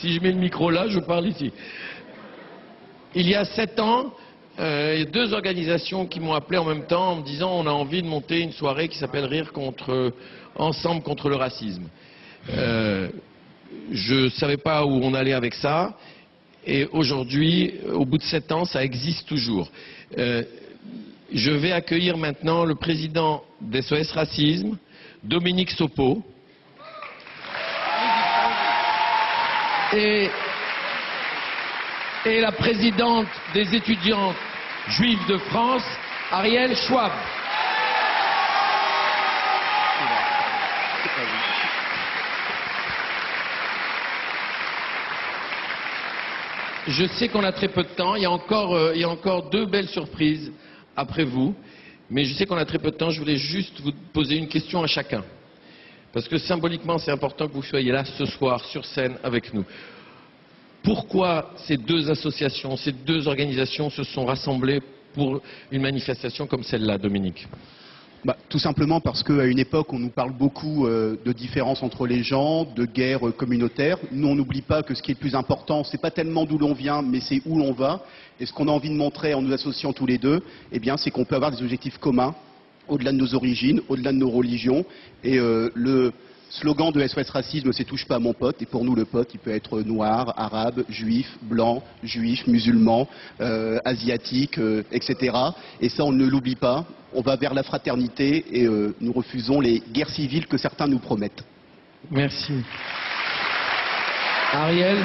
Si je mets le micro là, je parle ici. Il y a 7 ans, il y a 2 organisations qui m'ont appelé en même temps en me disant on a envie de monter une soirée qui s'appelle Ensemble contre le racisme. Je ne savais pas où on allait avec ça. Et aujourd'hui, au bout de 7 ans, ça existe toujours. Je vais accueillir maintenant le président d'SOS Racisme, Dominique Sopo. Et la présidente des étudiantes juives de France, Ariel Schwab. Je sais qu'on a très peu de temps, il y a encore 2 belles surprises après vous, mais je sais qu'on a très peu de temps, je voulais juste vous poser une question à chacun. Parce que symboliquement, c'est important que vous soyez là ce soir, sur scène, avec nous. Pourquoi ces 2 associations, ces 2 organisations se sont rassemblées pour une manifestation comme celle-là, Dominique ? Tout simplement parce qu'à une époque, on nous parle beaucoup de différences entre les gens, de guerre communautaire. Nous, on n'oublie pas que ce qui est le plus important, c'est pas tellement d'où l'on vient, mais c'est où l'on va. Et ce qu'on a envie de montrer en nous associant tous les 2, eh bien, c'est qu'on peut avoir des objectifs communs, au-delà de nos origines, au-delà de nos religions. Et le slogan de SOS Racisme, c'est « touche pas à mon pote ». Et pour nous, le pote, il peut être noir, arabe, juif, blanc, juif, musulman, asiatique, etc. Et ça, on ne l'oublie pas. On va vers la fraternité et nous refusons les guerres civiles que certains nous promettent. Merci. Ariel ?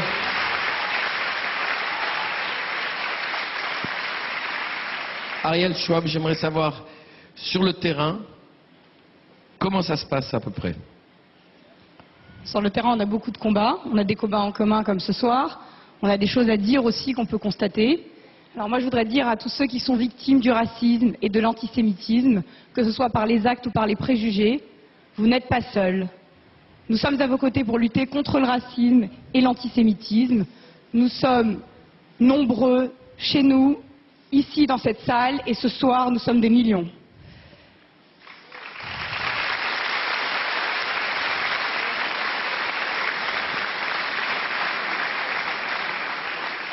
Ariel Schwab, j'aimerais savoir, sur le terrain, comment ça se passe à peu près ? Sur le terrain, on a beaucoup de combats. On a des combats en commun comme ce soir. On a des choses à dire aussi qu'on peut constater. Alors moi, je voudrais dire à tous ceux qui sont victimes du racisme et de l'antisémitisme, que ce soit par les actes ou par les préjugés, vous n'êtes pas seuls. Nous sommes à vos côtés pour lutter contre le racisme et l'antisémitisme. Nous sommes nombreux chez nous, ici dans cette salle, et ce soir, nous sommes des millions.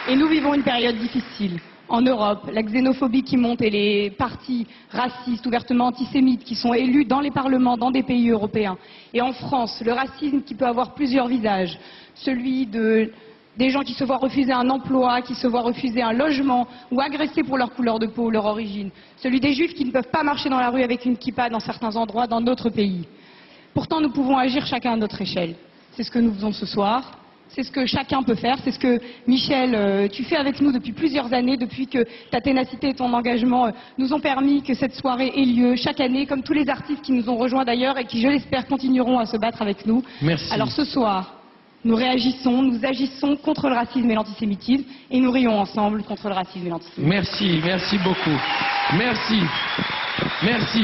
Et nous vivons une période difficile. En Europe, la xénophobie qui monte et les partis racistes, ouvertement antisémites, qui sont élus dans les parlements, dans des pays européens. Et en France, le racisme qui peut avoir plusieurs visages. Celui des gens qui se voient refuser un emploi, qui se voient refuser un logement, ou agressés pour leur couleur de peau ou leur origine. Celui des juifs qui ne peuvent pas marcher dans la rue avec une kippa dans certains endroits, dans d'autres pays. Pourtant, nous pouvons agir chacun à notre échelle. C'est ce que nous faisons ce soir. C'est ce que chacun peut faire, c'est ce que Michel, tu fais avec nous depuis plusieurs années, depuis que ta ténacité et ton engagement nous ont permis que cette soirée ait lieu chaque année, comme tous les artistes qui nous ont rejoints d'ailleurs et qui, je l'espère, continueront à se battre avec nous. Merci. Alors ce soir, nous réagissons, nous agissons contre le racisme et l'antisémitisme et nous rions ensemble contre le racisme et l'antisémitisme. Merci, merci beaucoup. Merci. Merci.